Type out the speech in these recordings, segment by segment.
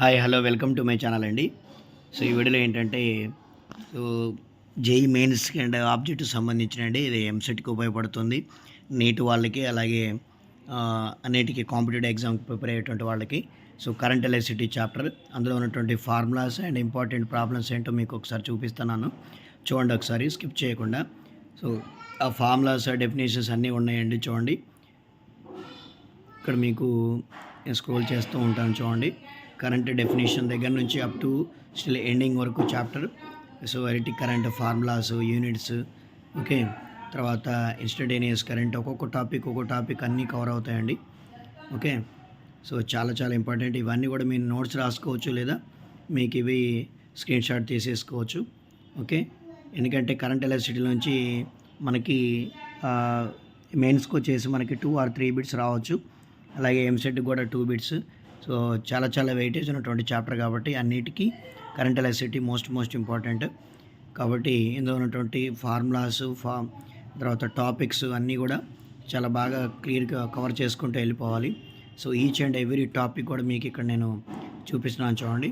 Hi hello welcome to my channel అండి. So ఈ వీడియోలో ఏంటంటే సో జేఈ మెయిన్స్కి అండ్ ఆబ్జెక్టివ్ సంబంధించినండి ఇది ఎంసెట్కి ఉపయోగపడుతుంది. నీట్ వాళ్ళకి అలాగే అన్నిటికీ కాంపిటేటివ్ ఎగ్జామ్కి ప్రిపేర్ అయ్యేటువంటి వాళ్ళకి. సో కరెంట్ ఎలక్ట్రిసిటీ చాప్టర్ అందులో ఉన్నటువంటి ఫార్ములాస్ అండ్ ఇంపార్టెంట్ ప్రాబ్లమ్స్ ఏంటో మీకు ఒకసారి చూపిస్తున్నాను, చూడండి ఒకసారి స్కిప్ చేయకుండా. సో ఆ ఫార్ములాస్ డెఫినేషన్స్ అన్నీ ఉన్నాయండి, చూడండి. ఇక్కడ మీకు స్క్రోల్ చేస్తూ ఉంటాను, చూడండి. కరెంట్ డెఫినేషన్ దగ్గర నుంచి అప్ టు స్టిల్ ఎండింగ్ వరకు chapter. So electric current formulas, units, okay. తర్వాత ఇన్స్టంటేనియస్ కరెంట్, ఒక్కొక్క టాపిక్ అన్నీ కవర్ అవుతాయండి, ఓకే. సో చాలా చాలా ఇంపార్టెంట్. ఇవన్నీ కూడా మీరు నోట్స్ రాసుకోవచ్చు లేదా మీకు ఇవి స్క్రీన్ షాట్ తీసేసుకోవచ్చు, ఓకే. ఎందుకంటే కరెంట్ ఎలక్ట్రిసిటీ నుంచి మనకి మెయిన్స్కి వచ్చేసి మనకి 2 or 3 బిట్స్ రావచ్చు, అలాగే ఎంసెట్కి కూడా 2 బిట్స్. సో చాలా చాలా వెయిటేజ్ ఉన్నటువంటి చాప్టర్ కాబట్టి అన్నిటికీ కరెంట్ ఎలక్ట్రిసిటీ మోస్ట్ ఇంపార్టెంట్ కాబట్టి ఇందులో ఉన్నటువంటి ఫార్ములాస్ తర్వాత టాపిక్స్ అన్నీ కూడా చాలా బాగా క్లియర్గా కవర్ చేసుకుంటూ వెళ్ళిపోవాలి. So each and every topic కూడా మీకు ఇక్కడ నేను చూపిస్తున్నాను, చూడండి.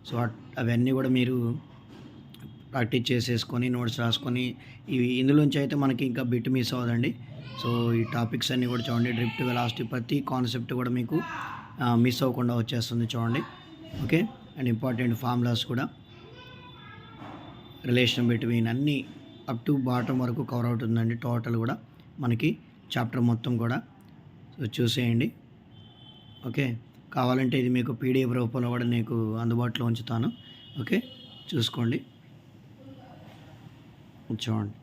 సో అవన్నీ కూడా మీరు ప్రాక్టీస్ చేసేసుకొని నోట్స్ రాసుకొని ఇందులోంచి అయితే మనకి ఇంకా బిట్ మిస్ అవ్వదండి. సో ఈ టాపిక్స్ అన్నీ కూడా చూడండి. డ్రిఫ్ట్, వెలాసిటీ, ప్రతి కాన్సెప్ట్ కూడా మీకు మిస్ అవ్వకుండా వచ్చేస్తుంది, చూడండి, ఓకే. అండ్ ఇంపార్టెంట్ ఫార్ములాస్ కూడా, రిలేషన్ బిట్వీన్ అన్నీ అప్ టు బాటమ్ వరకు కవర్ అవుతుందండి టోటల్ కూడా మనకి చాప్టర్ మొత్తం కూడా. సో చూసేయండి, ఓకే. కావాలంటే ఇది మీకు పీడిఎఫ్ రూపంలో కూడా నీకు అందుబాటులో ఉంచుతాను, ఓకే. చూసుకోండి, చూడండి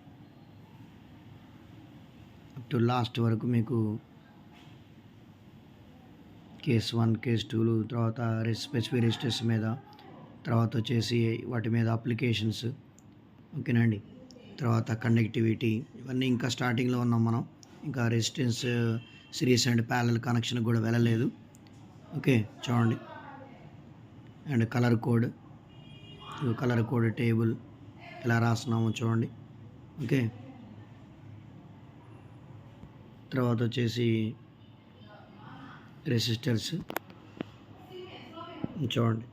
అప్ టు లాస్ట్ వరకు మీకు కేస్ 1, కేస్ 2, తర్వాత స్పెసిఫిక్ రెసిస్టర్స్ మీద, తర్వాత వచ్చేసి వాటి మీద అప్లికేషన్స్, ఓకేనండి. తర్వాత కండక్టివిటీ, ఇవన్నీ ఇంకా స్టార్టింగ్లో ఉన్నాం మనం, ఇంకా resistance series and parallel connection కూడా వెళ్ళలేదు, ఓకే. చూడండి. అండ్ కలర్ కోడ్ టేబుల్ ఎలా రాస్తున్నామో చూడండి, ఓకే. తర్వాత వచ్చేసి రెసిస్టర్స్ చూడండి,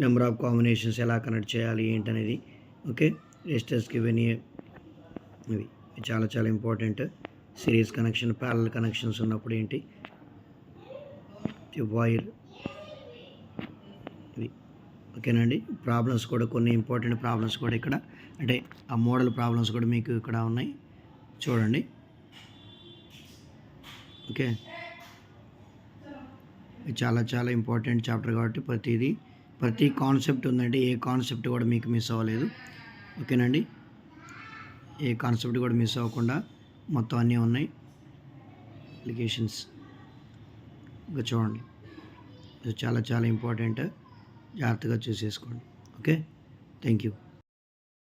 నెంబర్ ఆఫ్ కాంబినేషన్స్ ఎలా కనెక్ట్ చేయాలి ఏంటనేది, ఓకే. రెసిస్టర్స్కి ఇవన్నీ ఇవి చాలా చాలా important. Series connection, parallel connections ఉన్నప్పుడు ఏంటి, వైర్, ఇవి, ఓకేనండి. ప్రాబ్లమ్స్ కూడా కొన్ని ఇంపార్టెంట్ ప్రాబ్లమ్స్ కూడా ఇక్కడ, అంటే ఆ మోడల్ ప్రాబ్లమ్స్ కూడా మీకు ఇక్కడ ఉన్నాయి, చూడండి, ఓకే. చాలా చాలా ఇంపార్టెంట్ చాప్టర్ కాబట్టి ప్రతి కాన్సెప్ట్ ఉందండి, ఏ కాన్సెప్ట్ కూడా మీకు మిస్ అవ్వలేదు, ఓకేనండి. ఏ కాన్సెప్ట్ కూడా మిస్ అవ్వకుండా మొత్తం అన్నీ ఉన్నాయి. అప్లికేషన్స్ ఇంకా చూడండి, చాలా చాలా ఇంపార్టెంట్, జాగ్రత్తగా చూసేసుకోండి, ఓకే. Thank you.